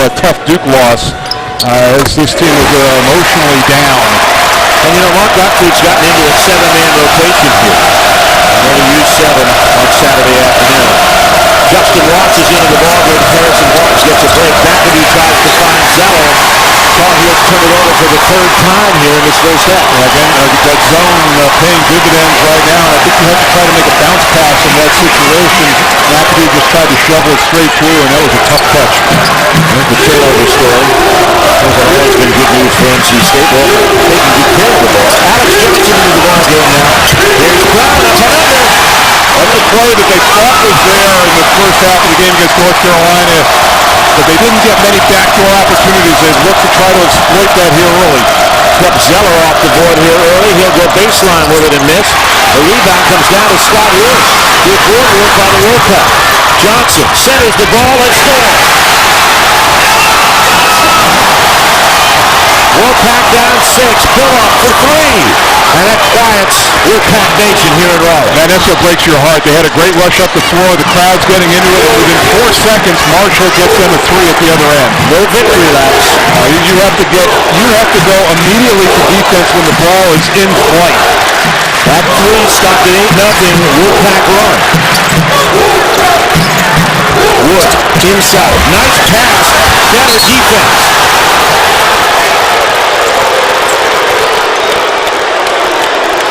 a tough Duke loss as this team was emotionally down. And Mark Gottfried's gotten into a 7-man rotation here. Only used 7 on Saturday afternoon. Justin Watts is into the ballgame. Harrison Barnes gets a break. McAdoo tries to find Zeller. Tar Heels turn it over for the 3rd time here in this first half. Again, that zone paying dividends right now. I think you have to try to make a bounce pass in that situation. McAdoo just tried to shovel it straight through, and that was a tough catch. There's the turnover story. That's always been good news for NC State. Well, taking good care of the ball. Alex Johnson into the ballgame now. Here's Brown. That's another. That's a play that they thought was there in the first half of the game against North Carolina, but they didn't get many backdoor opportunities. They looked to try to exploit that here early. Kept Zeller off the board here early. He'll go baseline with it and miss. The rebound comes down to Scott Lewis. Good board work by the Wolfpack. Johnson centers the ball and scores. Wolfpack down 6. Pull up for 3. And that quiets Wolfpack Nation here in Raleigh. Man, that's what breaks your heart. They had a great rush up the floor. The crowd's getting into it. Within 4 seconds, Marshall gets them a 3 at the other end. No victory laps. You have to go immediately to defense when the ball is in flight. That 3 stopped at 8-0. Wolfpack run. Wood inside. Nice pass. Better defense.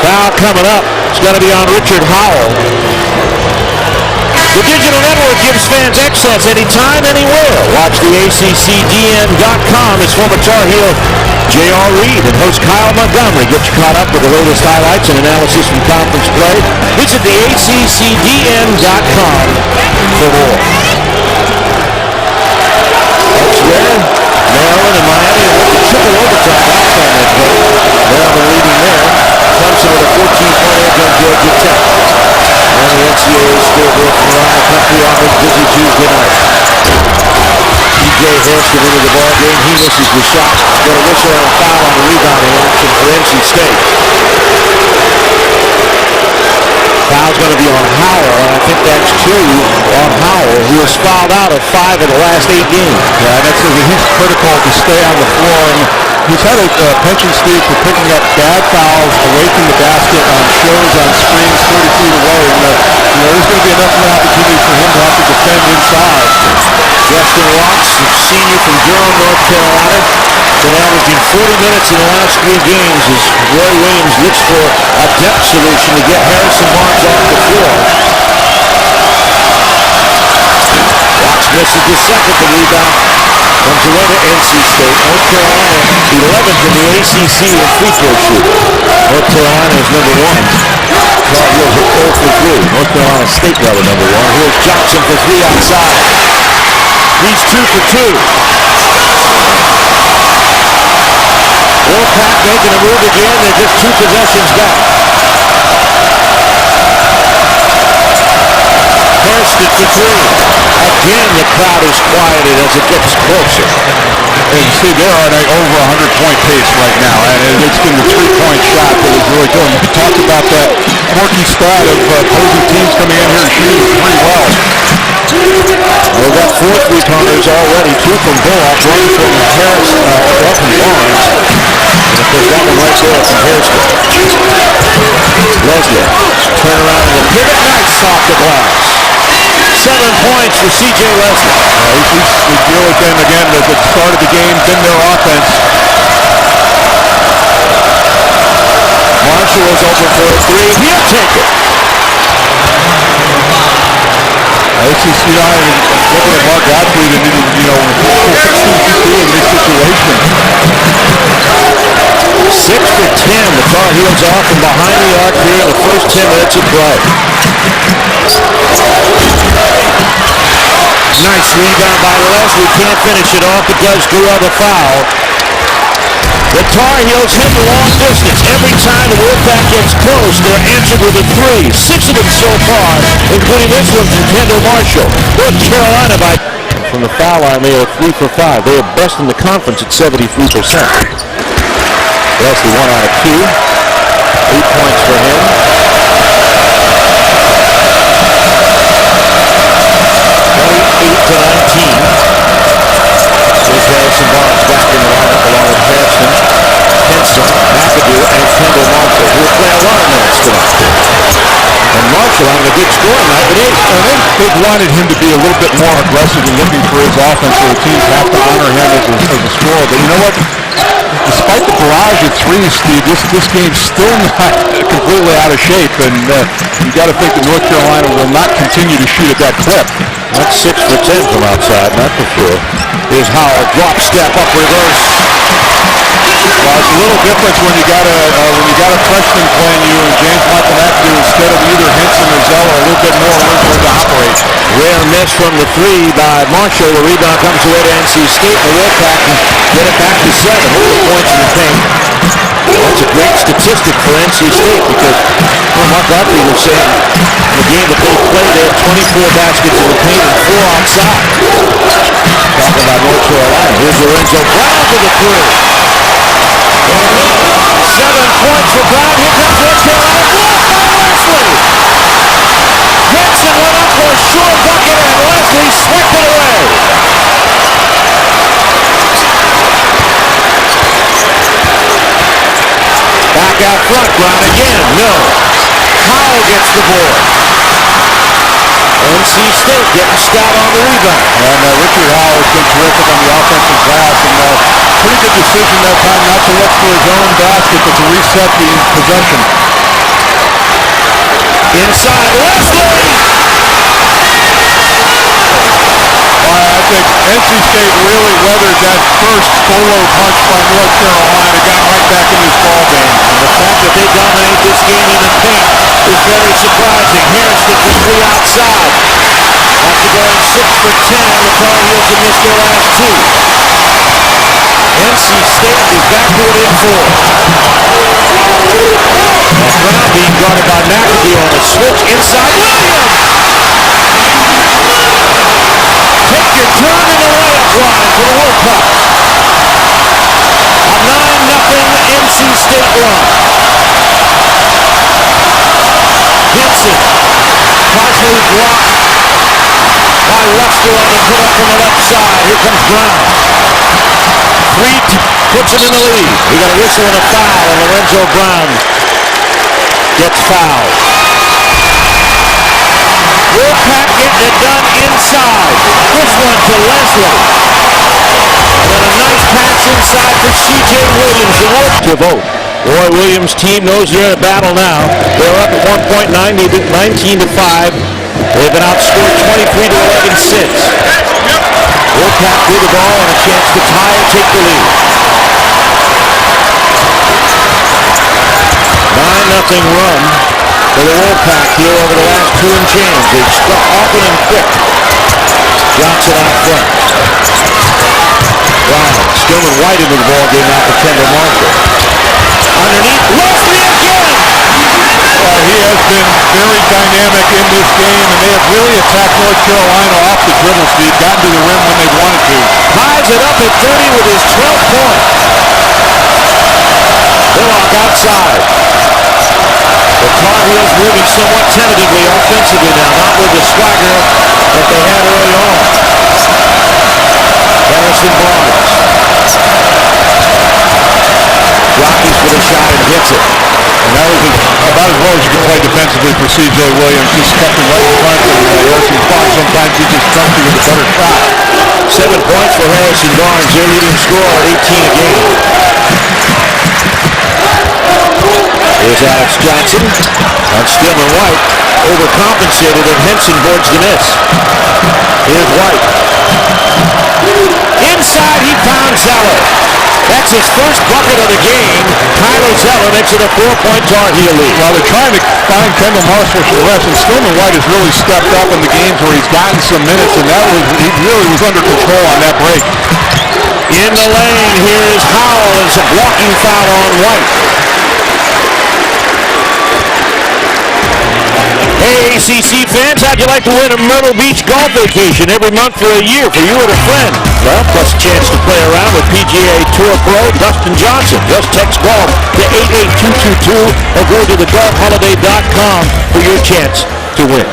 Foul coming up. It's going to be on Richard Howell. The digital network gives fans access anytime, anywhere. Watch the ACCDN.com as former Tar Heel J.R. Reed and host Kyle Montgomery get you caught up with the latest highlights and analysis from conference play. Visit the ACCDN.com for more. Elsewhere, Maryland and Miami are with the triple overtime last time they played. Maryland leading there. Clemson with a 14-point edge on Georgia Tech. And the NCAA scoreboard from around the country on this busy Tuesday night. T.J. Hairston into the ballgame. He misses the shot. Got a whistle and a foul on the rebounding action for NC State. Foul's going to be on Howell, and I think that's 2 on Howell, who has fouled out of 5 of the last 8 games. Yeah, that's he's critical to stay on the floor. And he's had a pension Steve for picking up bad fouls away from the basket on shows, on screens 30 feet away. And there's going to be enough opportunity for him to have to defend inside. Justin Watts, senior from Durham, North Carolina, been averaging 40 minutes in the last 3 games as Roy Williams looks for a depth solution to get Harrison Barnes off the floor. Watts misses the second. The rebound comes away to NC State. North Carolina 11th in the ACC in free throw shooting. North Carolina is number 1. Tar Heels are 4 for 3. North Carolina State rather number 1. Here's Johnson for 3 outside. He's 2 for 2. Wolfpack making a move again. They're just 2 possessions back. Hairston for 3. Again, the crowd is quieted as it gets closer. And you see, they're on an over 100-point pace right now, and it's been the 3-point shot that is really doing. You talked about that quirky stat of opposing teams coming in here and shooting pretty well. They've got 4 3-pointers already, 2 from Bullock, 1 from Harris, 1 from Barnes. And of course, that one right there from Hairston. Leslie, turn around and a pivot, nice off the glass. 7 points for C.J. Leslie. We deal with them again at the start of the game, been their offense. Marshall is open for a 3. He'll take it. ACC, looking at Mark Gottfried and, what should he do in this situation? 6 for 10. The Tar Heels off from behind the arc here in the first 10 minutes of play. Nice rebound by Leslie. Can't finish it off, but does grab a foul. The Tar Heels hit the long distance. Every time the Wolfpack gets close, they're answered with a 3. 6 of them so far, including this one from Kendall Marshall. North Carolina by... From the foul line, they are 3 for 5. They are best in the conference at 73%. Leslie 1 out of 2. 8 points for him. 28 to 19. they've wanted him to be a little bit more aggressive and looking for his offense, so the teams have to honor him as a scorer. But you know what? Despite the barrage of threes, Steve, this game's still not completely out of shape, and you got to think that North Carolina will not continue to shoot at that clip. That's 6 for 10 from outside, not for sure. Here's Howell, drop, step, up, reverse. Well, it's a little different when you got a freshman playing you, and James Michael McAdoo instead of either Henson or Zeller, a little bit more room for him to operate. Rare miss from the 3 by Marshall. The rebound comes away to NC State, and the Wolfpack get it back to 7. All the points in the paint. That's a great statistic for NC State because Mark Godfrey was saying in the game that they played, they had 24 baskets in the paint and 4 outside. Talking about North Carolina. Here's Lorenzo Brown for the 3. 7 points for Brown. Here comes North Carolina. Blocked by Leslie. Henson went up for a short bucket and Leslie swept it away. Back out front, Brown again. No. Howell gets the board. NC State getting Scott on the rebound. And Richard Howell has been terrific on the offensive glass, and pretty good decision that time not to look for his own basket, but to reset the possession. Inside, Leslie! Well, I think NC State really weathered that first solo punch by North Carolina, got right back in this ball game. And the fact that they dominate this game in the paint is very surprising. Harrison for 3 outside. After going 6 for 10, the Tar Heels have missed their last 2. NC State is back to it in 4. And Brown being guarded by McAdoo on a switch inside. Williams! Take your turn in the layup line for the Wolfpack. A 9-0 NC State run. Henson, partially blocked by Lester on the put up from the left side. Here comes Brown. 3 puts him in the lead. We got a whistle and a foul, and Lorenzo Brown gets fouled. Wolfpack getting it done inside. This one to Leslie. And then a nice pass inside for C.J. Williams. To vote. Roy Williams' team knows they're in a battle now. They're up at 1 point, 19 to 5. They've been outscored 23 to 11 since. Wolfpack with the ball and a chance to tie and take the lead. 9-0 run for the Wolfpack here over the last 2 and change. They've struck often and quick. Johnson out front. Brown, Stillman White into the ball game now for Kendall Marshall. Underneath, Leslie again! He has been very dynamic in this game, and they have really attacked North Carolina off the dribble, Steve, gotten to the rim when they wanted to. Ties it up at 30 with his 12th point. Bullock outside. The Tar Heels moving somewhat tentatively offensively now, not with the swagger that they had early on. Harrison Barnes. Jockeys for the shot and hits it. And that was about as well as you can play defensively for C.J. Williams. Just kept him right in front of Harrison Barnes. Sometimes he just comes to with a better shot. 7 points for Harrison Barnes, their leading scorer at 18 a game. Here's Alex Johnson on Stillman White. Overcompensated and Henson boards the miss. Here's White. Inside he found Zeller. That's his first bucket of the game. Kyler Zeller makes it a 4-point Tar Heel lead. Well, they're trying to find Kendall Marshall for the rest, and Stillman White has really stepped up in the games where he's gotten some minutes, and he really was under control on that break. In the lane, here is Howell. It's a blocking foul on White. Hey, ACC fans, how'd you like to win a Myrtle Beach golf vacation every month for a year for you and a friend? Well, plus a chance to play around with PGA Tour Pro Dustin Johnson. Just text golf to 88222 or go to thegolfholiday.com for your chance to win.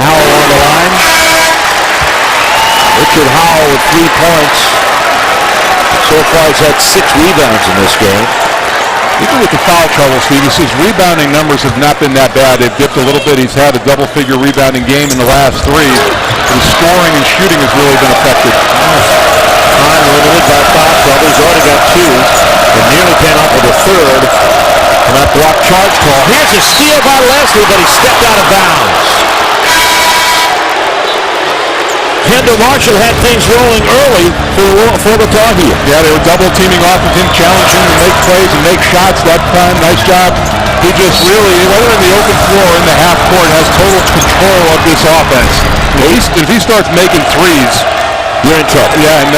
Howell on the line. Richard Howell with 3 points. So far he's had 6 rebounds in this game. Even with the foul trouble, Steve, his rebounding numbers have not been that bad. They've dipped a little bit. He's had a double-figure rebounding game in the last 3. His scoring and shooting has really been affected. Time limited by foul trouble. He's already got 2 and nearly came up with a third on that block charge call. Here's a steal by Leslie, but he stepped out of bounds. Kendall Marshall had things rolling early for the Tar Heels. Yeah, they were double teaming off of him, challenging him to make plays and make shots that time. Nice job. He just really, whether in the open floor or in the half court, has total control of this offense. If he starts making threes, you're in trouble. Yeah, and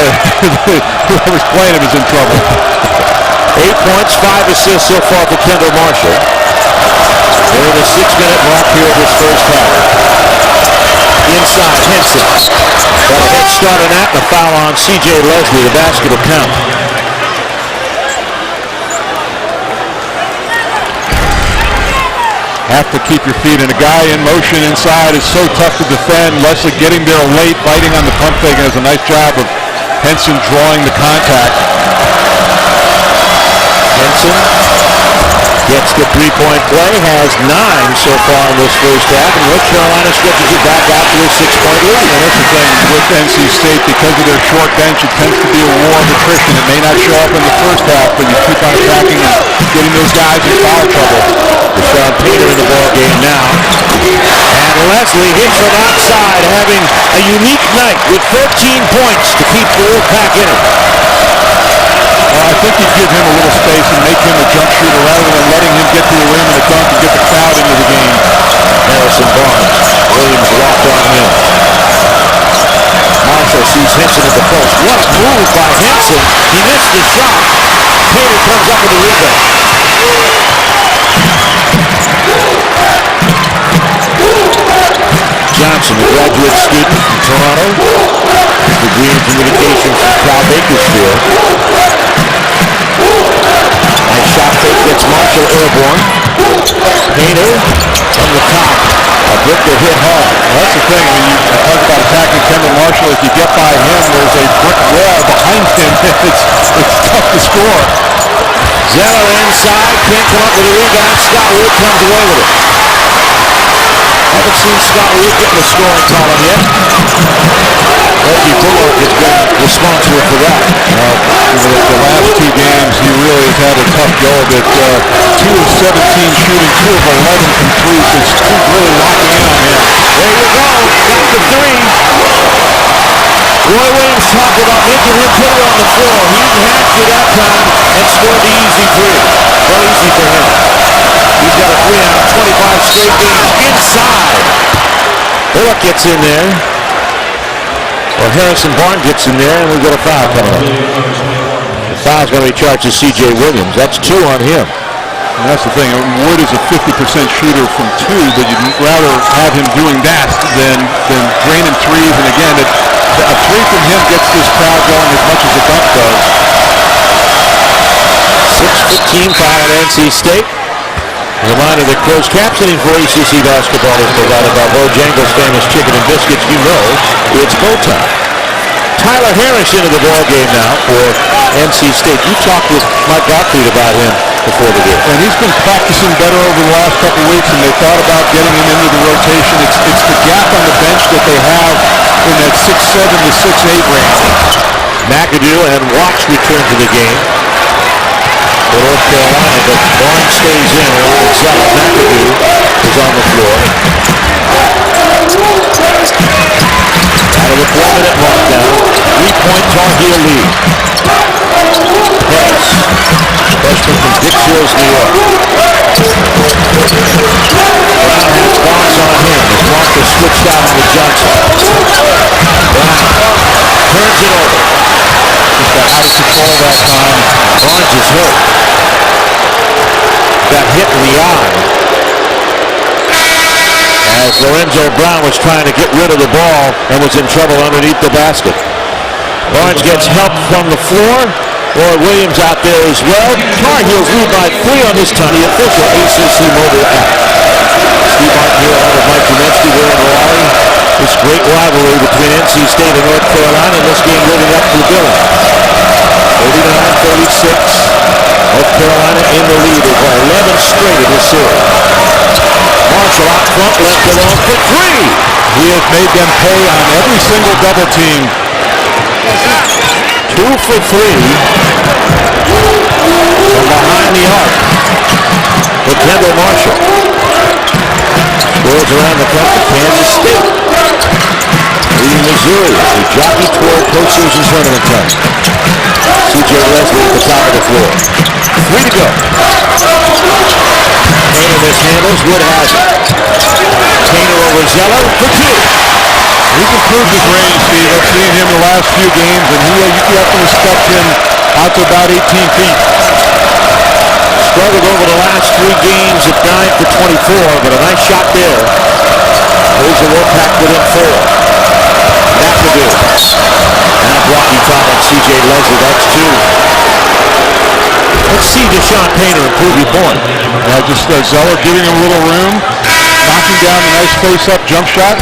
whoever's playing him is in trouble. 8 points, 5 assists so far for Kendall Marshall. We're in the 6-minute mark here of this first half. Inside, Henson. Got a head start on that and a foul on C.J. Leslie. The basket will count. Have to keep your feet, and a guy in motion inside is so tough to defend. Leslie getting there late, biting on the pump fake, and does a nice job of Henson drawing the contact. Henson gets the three-point play, has 9 so far in this first half, and North Carolina stretches it back out to a 6-point lead. And that's the thing with NC State, because of their short bench, it tends to be a war of attrition. It may not show up in the first half, but you keep on attacking and getting those guys in foul trouble. Deshaun Peter in the ball game now. And Leslie hits from outside, having a unique night with 13 points to keep the Wolfpack in it. Well, I think you give him a little space and make him a jump shooter rather than letting him get to the rim and a dunk and get the crowd into the game. Harrison Barnes. Williams locked on him. Marshall sees Henson at the post. What a move by Henson. He missed the shot. Taylor comes up with the rebound. Johnson, a graduate student from Toronto. Degree in communications from Cal Bakersfield. Nice shot fake gets Marshall airborne. Painter from the top. A brick that hit hard. Well, that's the thing. When you talk about attacking Kendall Marshall, if you get by him, there's a brick wall behind him. It's tough to score. Zeller inside, can't come up with a rebound. Scott Wood comes away with it. Haven't seen Scott Wood get in the scoring column yet. Reggie Bullock has been responsible for that. Well, the last 2 games, he really has had a tough go of it. 2 of 17 shooting, 2 of 11 from 3, so Steve's really locking in on him. There you go, got the 3. Roy Williams talked about making him put it on the floor. He didn't have to that time and scored the easy 3. Well, easy for him. He's got a 3 out of 25 straight games inside. Bullock gets in there. Or Harrison Barnes gets in there, and we've got a foul coming up. The foul's going to be charged to C.J. Williams. That's 2 on him. And that's the thing. Wood is a 50% shooter from 2, but you'd rather have him doing that than draining threes. And again, a 3 from him gets this crowd going as much as a dunk does. 6:15 foul at NC State. A reminder that closed captioning for ACC basketball is provided by Bojangles' famous chicken and biscuits. You know it's go time. Tyler Harris into the ball game now for NC State. You talked with Mike Gottfried about him before the game. And he's been practicing better over the last couple weeks, and they thought about getting him into the rotation. It's the gap on the bench that they have in that 6'7" to 6'8" range. McAdoo and Watts return to the game for North Carolina, but Barnes stays in along with Zeller. McAdoo is on the floor. Out of the 4-minute mark now. 3-point Tar Heel lead. Harris, freshman from Dix Hills, New York. Brown has Barnes on him as Marshall switched out on the Johnson. Brown turns it over. Just got out of control that time. Barnes is hurt. Got hit in the eye as Lorenzo Brown was trying to get rid of the ball and was in trouble underneath the basket. Barnes gets help from the floor. Roy Williams out there as well. Tar Heels lead by 3 on this time. The official ACC mobile app. Steve Martin here along with Mike Jemensky there in Raleigh. This great rivalry between NC State and North Carolina, and this game living up to the billing. 39-36. North Carolina in the series. Marshall out front, left alone for three. He has made them pay on every single double team. 2 for 3 from behind the arc for Kendall Marshall. Scores around the country, Kansas State leading Missouri as we jockey toward postseason tournament time. C.J. Leslie at the top of the floor. 3 to go. Painter mishandles, Wood has it. Painter over Zeller for 2. He's improved his range, Steve. I've seen him the last few games, and you have to respect him out to about 18 feet. Struggled over the last 3 games at 9 for 24, but a nice shot there. There's a Wolfpack within 4. McAdoo. And a blocking foul on C.J. Leslie. That's 2. Let's see Deshaun Painter improve your point. Just Zeller giving him a little room, knocking down a nice face-up jump shot.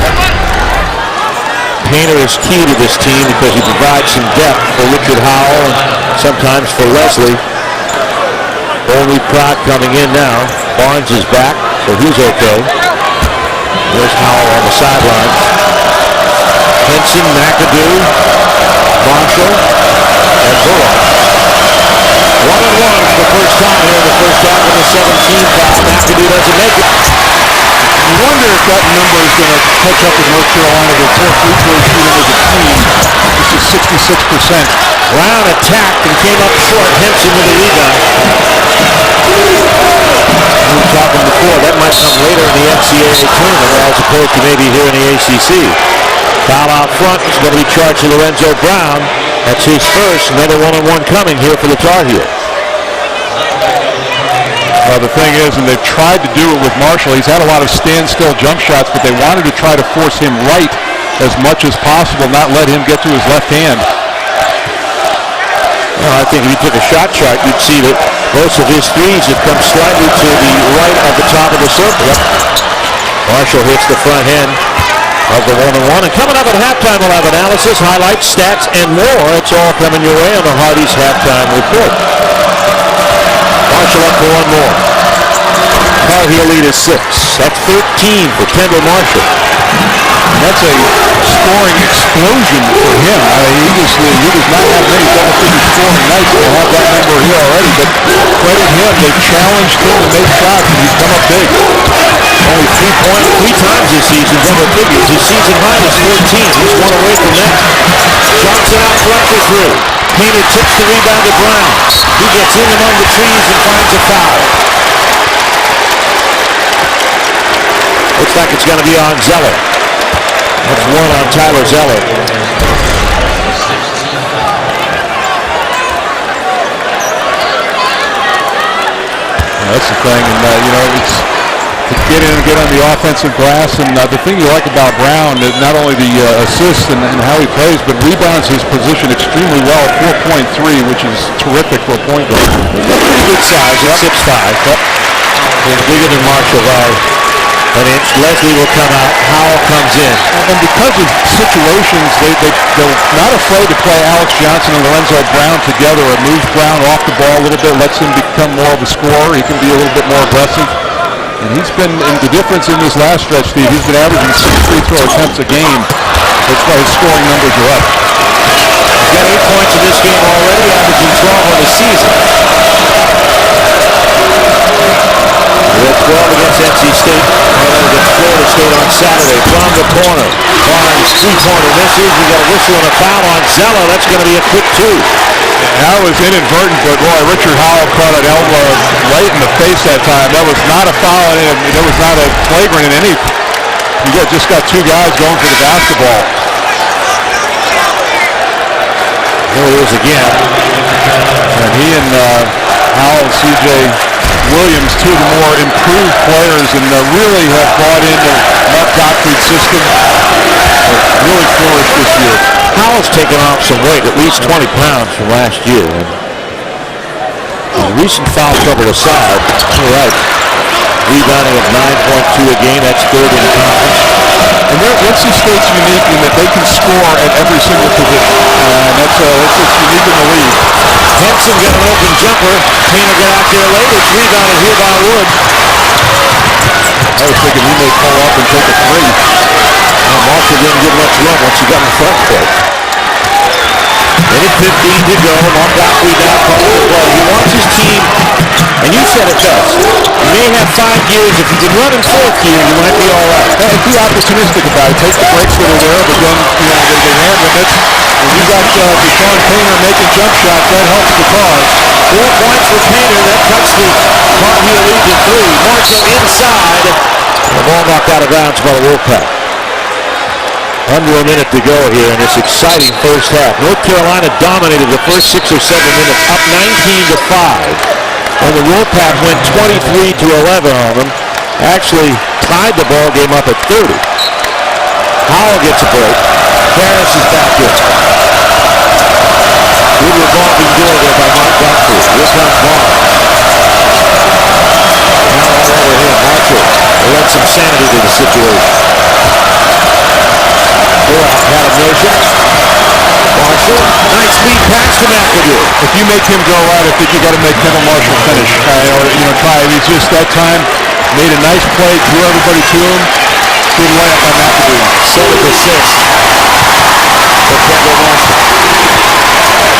Painter is key to this team because he provides some depth for Richard Howell and sometimes for Leslie. Only Pratt coming in now. Barnes is back, so he's okay. There's Howell on the sidelines. Henson, McAdoo, Marshall, and Bullock. 1-1 for the first time here in the first half of the 17 foul. McAdoo doesn't make it. You wonder if that number is going to catch up with North Carolina. Their poor free throw shooting as a team. This is 66%. Brown attacked and came up short. Henson with a rebound. We were talking before, that might come later in the NCAA tournament as opposed to maybe here in the ACC. Foul out front is going to be charged to Lorenzo Brown. That's his first. Another 1-on-1 coming here for the Tar Heels. The thing is, and they've tried to do it with Marshall, he's had a lot of standstill jump shots, but they wanted to try to force him right as much as possible, not let him get to his left hand. Well, I think if you took a shot chart, you'd see that most of his threes have come slightly to the right of the top of the circle. Marshall hits the front end of the 1-on-1. And coming up at halftime, we'll have analysis, highlights, stats, and more. It's all coming your way on the Hardy's Halftime Report. Marshall up for one more. Tar Heel lead is 6. That's 13 for Kendall Marshall. And that's a scoring explosion for him. He does not have many double-figure scoring nights. He'll have that number here already, but credit him. They've challenged him to make shots, and he's come up big. Only 3 points 3 times this season, double figures. His season high is 14. He's 1 away from that. Johnson out front for 3. Painter tips the rebound to Brown. He gets in among the trees and finds a foul. Looks like it's going to be on Zeller. That's 1 on Tyler Zeller. That's the thing, and it's to get in and get on the offensive glass. And the thing you like about Brown is not only the assists and how he plays, but rebounds his position extremely well. 4.3, which is terrific for a point guard. Pretty good size at 6'5". He's bigger than Marshall by an inch. Leslie will come out. Howell comes in. And because of situations, they're not afraid to play Alex Johnson and Lorenzo Brown together. It moves Brown off the ball a little bit, lets him become more of a scorer. He can be a little bit more aggressive. And he's been, in the difference in this last stretch, Steve, he's been averaging 6 free throw attempts a game. That's why his scoring numbers are up. He's got 8 points in this game already, averaging 12 on the season. He had 12 against NC State, against Florida State on Saturday. From the corner, Barnes, 3-pointer misses. We got a whistle and a foul on Zeller. That's going to be a quick 2. That was inadvertent, but boy, Richard Howell caught an elbow right in the face that time. That was not a foul, and that was not a flagrant in any. You just got 2 guys going for the basketball. There he is again. And he and Howell and C.J. Williams, 2 of the more improved players, and really have brought into Mark Gottfried's system. Really flourished this year. Howell's taken off some weight, at least 20 pounds from last year. His recent foul trouble aside, all right, rebounding at 9.2 a game. That's 3rd in the conference. And NC State's unique in that they can score at every single position. And that's unique in the league. Henson got an open jumper. Painter got out there late. It's rebounded here by Wood. I was thinking he may pull up and take a three. Marshall didn't get much love once he got in the front court. Minute 15 to go. Mark Gottfried now calling the play. He wants his team, and you said it best. You may have 5 years. If you can run in 4th year, you might be all right. And be opportunistic about it. Take the breaks that are there, but then they hand limits. When you got Deshaun Painter making jump shots, that helps the cause. 4 points for Painter. That cuts the Tar Heel lead to 3. Marshall inside. The ball knocked out of bounds by the Wolfpack. Under a minute to go here in this exciting first half. North Carolina dominated the first 6 or 7 minutes, up 19-5. And the Wolfpack went 23-11 on them. Actually tied the ball game up at 30. Howell gets a break. Harris is back in. Good revolving door there by Mark Gottfried. Here comes Vaughn. Now all over him. Marshall led some sanity to the situation. Had a motion. Marshall, nice speed pass to McAdoo. If you make him go out, I think you got to make Kevin Marshall finish, or try. He's just that time made a nice play, drew everybody to him. Good layup by McAdoo. 7th assist for Kendall Marshall.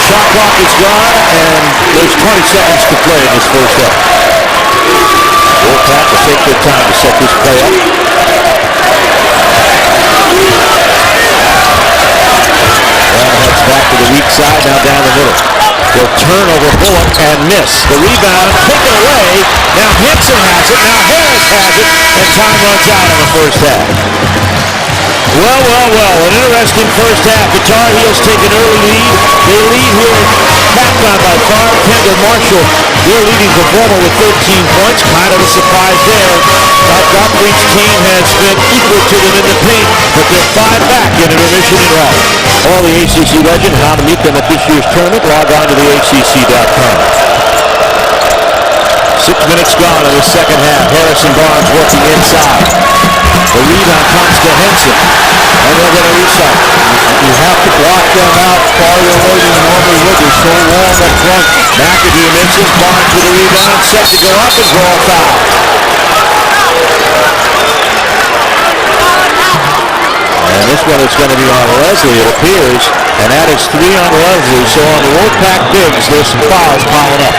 Shot clock is gone, and there's 20 seconds to play in this first half. Wolfpack will take their time to set this play up. Heads back to the weak side, now down the middle. They'll turn over Bullock and miss. The rebound taken away. Now Henson has it, now Harris has it, and time runs out in the first half. Well, an interesting first half. The Tar Heels take an early lead. They lead here at halftime by far. Kendall Marshall, their leading performer with 13 points. Kind of a surprise there. Gottfried's team has been equal to them in the paint, but they're 5 back in intermission and all. All the ACC legend, how to meet them at this year's tournament, log on to the ACC.com. 6 minutes gone in the second half. Harrison Barnes working inside. The rebound comes to Henson, and they're going to reset. You have to block them out farther away than you normally would. They're so long up front. McAdoo misses. Barnes with the rebound, set to go up and draw a foul. And this one is going to be on Leslie, it appears, and that is 3 on Leslie. So on the Wolfpack bigs, there's some fouls piling up.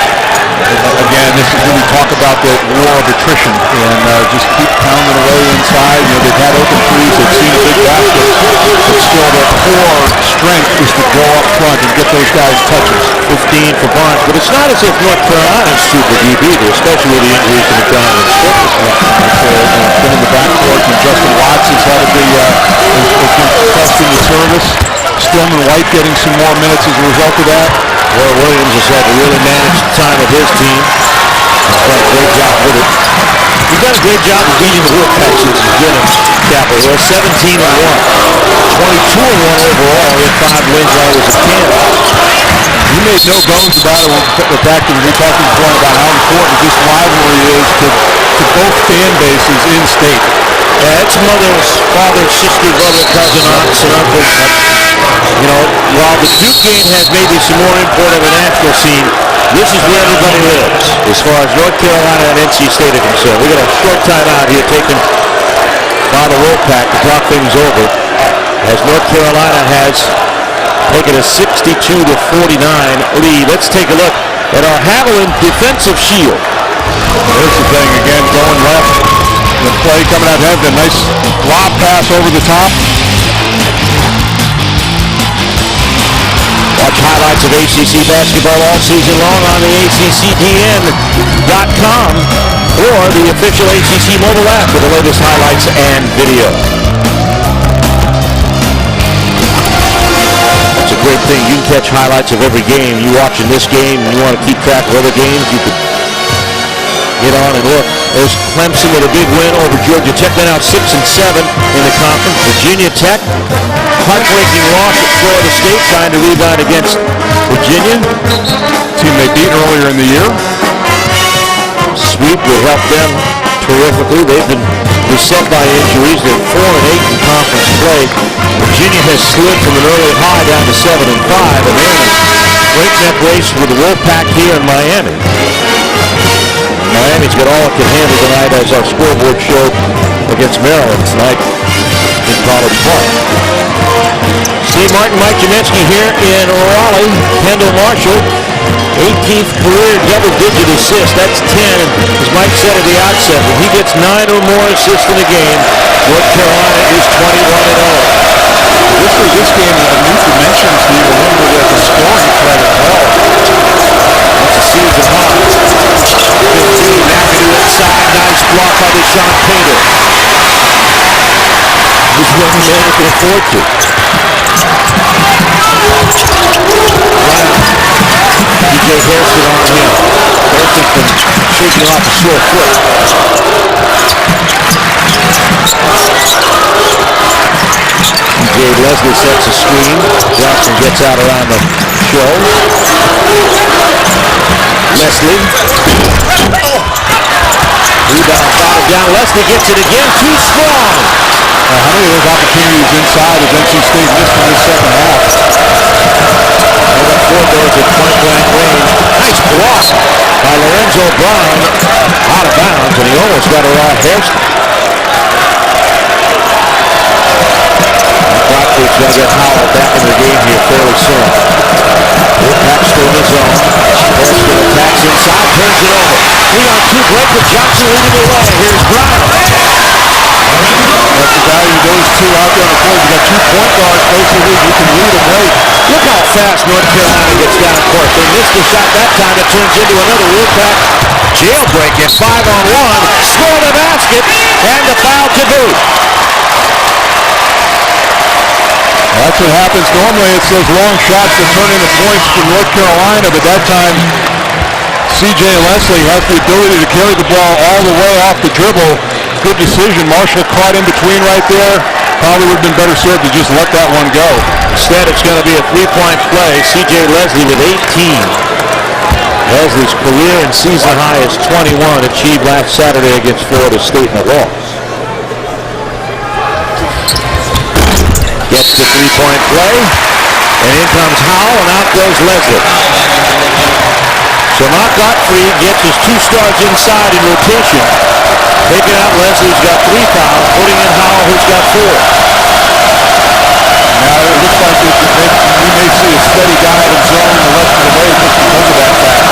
Again, this is when we talk about the war of attrition and just keep pounding away inside. They've had open threes, they've seen a big basket, but still their core strength is to go up front and get those guys touches. 15 for Barnes, but it's not as if North Carolina's super deep either, especially with the injuries to McDonald and Stickles. Been in the backcourt, and Justin Watts has had a big testing the service. Stillman White getting some more minutes as a result of that. Roy Williams has had to really manage the time of his team. He's done a great job with it. He's done a great job of beating the Wolfpack since he's been in Chapel Hill. 17-1. 22-1 overall. He had 5 wins while he was a Kansas. He made no bones about it when the fact that we talked before about how important this rivalry is to both fan bases in state. Yeah, it's mothers, fathers, sister, brother, cousin, aunts, and uncles. While the Duke game has maybe some more import of a national scene, this is where everybody lives, as far as North Carolina and NC State are concerned. We got a short time out here taken by the Wolfpack to talk things over, as North Carolina has taken a 62-49 lead. Let's take a look at our Haviland defensive shield. There's the thing again, going left. The play coming out ahead, a nice lob pass over the top. Watch highlights of ACC basketball all season long on the ACCDN.com or the official ACC mobile app for the latest highlights and video. That's a great thing. You can catch highlights of every game. You watching this game and you want to keep track of other games, you could get on and look. There's Clemson with a big win over Georgia Tech. They're now 6-7 in the conference. Virginia Tech, heartbreaking loss at Florida State, trying to rebound against Virginia. Team they beat earlier in the year. Sweep will help them terrifically. They've been beset by injuries. They're 4-8 in conference play. Virginia has slid from an early high down to 7-5, and they're in a breakneck race with the Wolfpack here in Miami. Miami's got all it can handle tonight, as our scoreboard showed against Maryland tonight in College Park. Steve Martin, Mike Jaminski here in Raleigh. Kendall Marshall, 18th career double-digit assist. That's 10. As Mike said at the outset, when he gets 9 or more assists in a game, North Carolina is 21-0. This game a new dimension, Steve, a little bit of the scoring threat as well. That's a season high. 15, McAdoo inside. Nice block by Deshaun Painter. He's one man who can afford to. DJ Hairston on him. Hairston's been shaking off a sore foot. DJ Leslie sets a screen. Johnson gets out around the show. Leslie. Rebound foul down. Leslie gets it again. Too strong. How many of those opportunities inside as NC State missed in this second half? They got 4 goals at point-blank range. Nice block by Lorenzo Brown. Out of bounds, and he almost got around Hairston. Rockford's going to get Howell back in the game here fairly soon. Wolfpack still in his zone. Hairston attacks inside, turns it over. 3-on-2 break with Johnson leading the way. Here's Brown. That's the value of those two out there on the court. You got 2 point guards, basically, you can lead them late. Look how fast North Carolina gets down court. They missed the shot that time. It turns into another Wolfpack jailbreak at 5-on-1. Score the basket, and the foul to boot. That's what happens. Normally it's those long shots that turn into points for North Carolina, but that time C.J. Leslie has the ability to carry the ball all the way off the dribble. Good decision. Marshall caught in between right there. Probably would have been better served to just let that one go. Instead, it's going to be a 3-point play. C.J. Leslie with 18. Leslie's career and season high is 21, achieved last Saturday against Florida State in a loss. Gets the 3-point play, and in comes Howell, and out goes Leslie. So Mark Gottfried gets his 2 stars inside in rotation. Taking out Leslie's got 3 fouls, putting in Howell, who's got 4. Now it looks like we may see a steady guy in zone the rest of the way just because of that fact.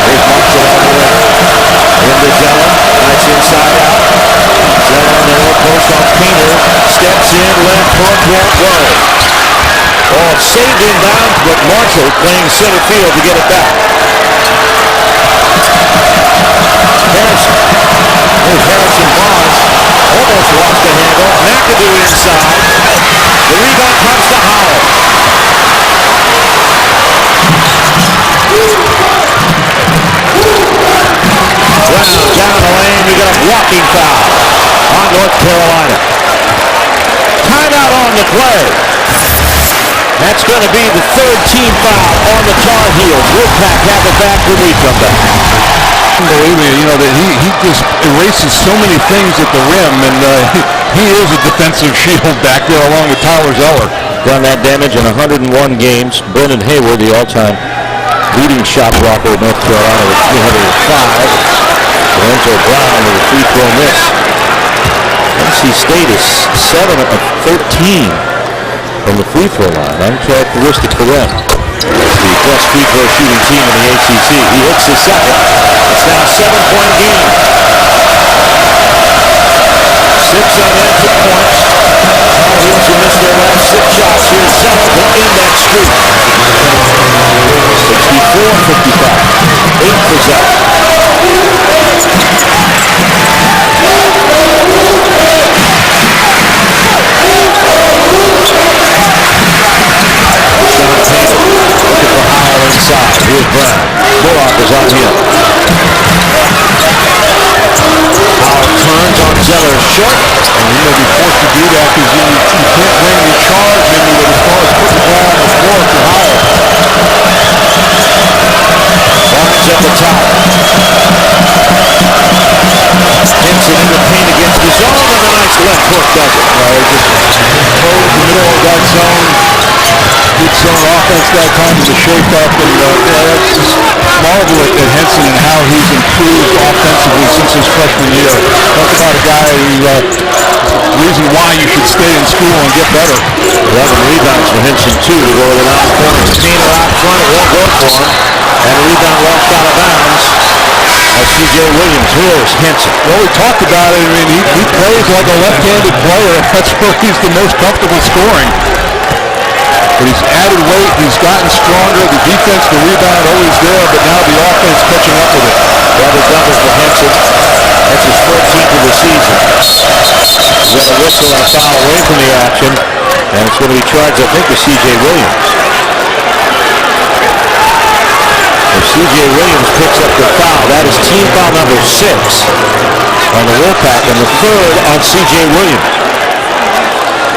Here's Marshall on the wing. Into Zella, nice inside out. Zella on the low post on Painter. Steps in, left hook, won't go. Oh, saved inbound, but Marshall playing center field to get it back. Harrison. There's Harrison Barnes. Almost lost the handle. McAdoo inside. The rebound comes to Howell. Brown down the lane. We got a blocking foul on North Carolina. Timeout on the play. That's going to be the 3rd team foul on the Tar Heels. Wolfpack have it back when we come back. Unbelievable, you know, that he just erases so many things at the rim, and he is a defensive shield back there along with Tyler Zeller. Done that damage in 101 games. Brendan Hayward, the all-time leading shot blocker of North Carolina with 305. Lorenzo Brown with a free throw miss. NC State is 7 of 13 from the free throw line. Uncharacteristic for them. The best free throw shooting team in the ACC. He hits his second. It's now a 7-point game. 6 unanswered points. Tar Heels who missed their last 6 shots. Here's Zeller to end that streak. 64-55. 8 for Zeller. Looking for Howell inside. Here's Brown. Bullock is on him. Howell turns on Zeller short. And he may be forced to do that because you can't bring the charge into it as far as putting the ball on the floor for Howell. Barnes at the top. Henson in the paint against the zone, and a nice left hook does it. Just hold the middle of that zone. Good zone offense that time to shake up, and that's just marvelous at Henson and how he's improved offensively defensively since his freshman year. Talk about a guy who, reason why you should stay in school and get better. 11 rebounds for Henson, too, to go to the non-corner. Kaner out front, it won't go for him. And a rebound lost out of bounds by C.J. Williams. Here's Henson. Well, we talked about it. I mean, he plays like a left-handed player. That's where he's the most comfortable scoring. But he's added weight. He's gotten stronger. The defense, the rebound, always there. But now the offense catching up with it. Double-double for Henson. That's his 14th of the season. He's got a whistle and a foul away from the action. And it's going to be charged, I think, to C.J. Williams. If C.J. Williams picks up the foul, that is team foul number 6 on the Wolfpack, and the third on C.J. Williams.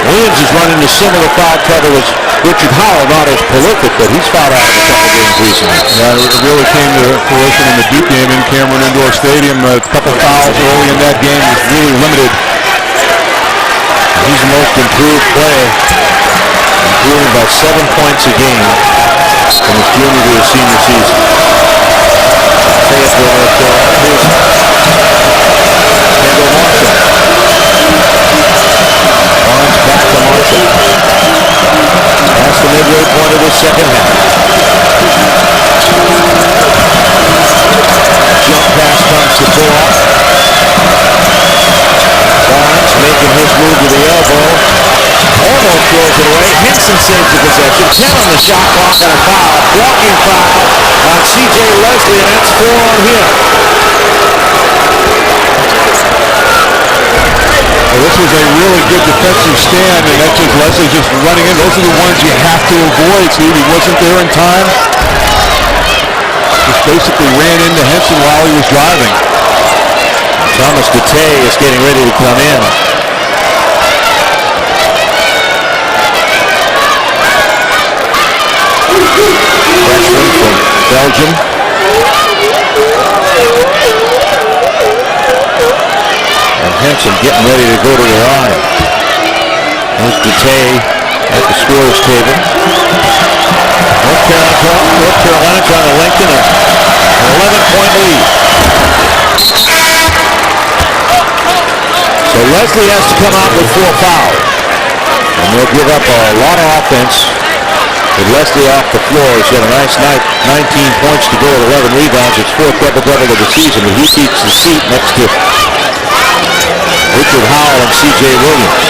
Williams has run into similar foul trouble as Richard Howell, not as prolific, but he's fouled out in a couple games recently. Yeah, it really came to fruition in the Duke game in Cameron Indoor Stadium. A couple fouls early in that game was really limited. He's the most improved player, improving by 7 points a game from his junior to his senior season. Fayetteville, North Carolina. Here's Kendall Marshall. Barnes back to Marshall. Past the midway point of the second half. Jump pass comes to Bullock. Barnes making his move to the elbow. Almost throws it away. Henson saves the possession. 10 on the shot clock and a foul. Blocking foul on C.J. Leslie, and that's 4 on him. Well, this was a really good defensive stand, and that's just Leslie just running in. Those are the ones you have to avoid, Steve. He wasn't there in time. Just basically ran into Henson while he was driving. Thomas Gutey is getting ready to come in. Freshman from Belgium. And Henson getting ready to go to the line. There's Gutey at the scorer's table. North Carolina trying to lengthen an 11-point lead. So Leslie has to come out with 4 fouls. And they'll give up a lot of offense with Leslie off the floor. He's had a nice night, 19 points to go with 11 rebounds. It's 4th double-double of the season, but he keeps the seat next to Richard Howell and C.J. Williams.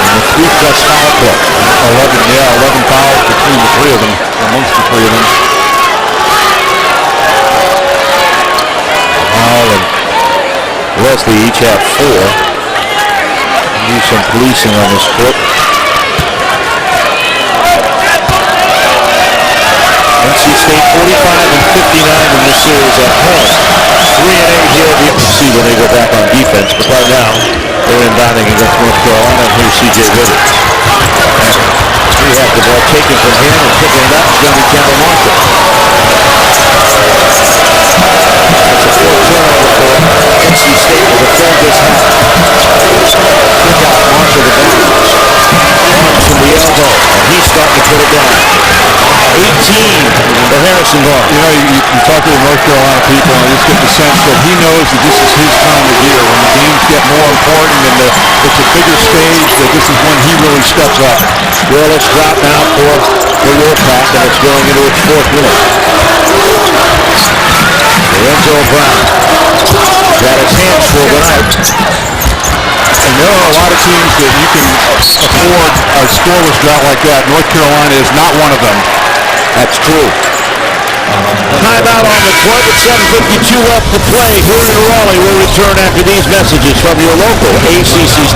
And the 3+ foul club. 11 fouls between the three of them, amongst the three of them. Howell and Leslie each have 4. Do some policing on this foot. NC State 45-59 in this series at home. 3-8 here. We can see when they go back on defense, but right now they're inbounding against North Carolina. And here's C.J. Williams. He had the ball taken from him, and picking it up is going to be Kendall Marshall. That's a 4th turnover for NC State with a 3rd this half. Kick out Marshall to bounds. Comes from the elbow, and he's starting to put it down. 18 for Harrison Barnes. You know, you talk to the North Carolina people, and I just get the sense that he knows that this is his time of year. When the games get more important and it's a bigger stage, that this is when he really steps up. Well, it's dropped now for the Wolfpack, and it's going into its 4th minute. Lorenzo Brown got his hands full tonight. And there are a lot of teams that you can afford a scoreless drought like that. North Carolina is not one of them. That's true. Timeout on the court with 7:52 left to play here in Raleigh. We'll return after these messages from your local ACC.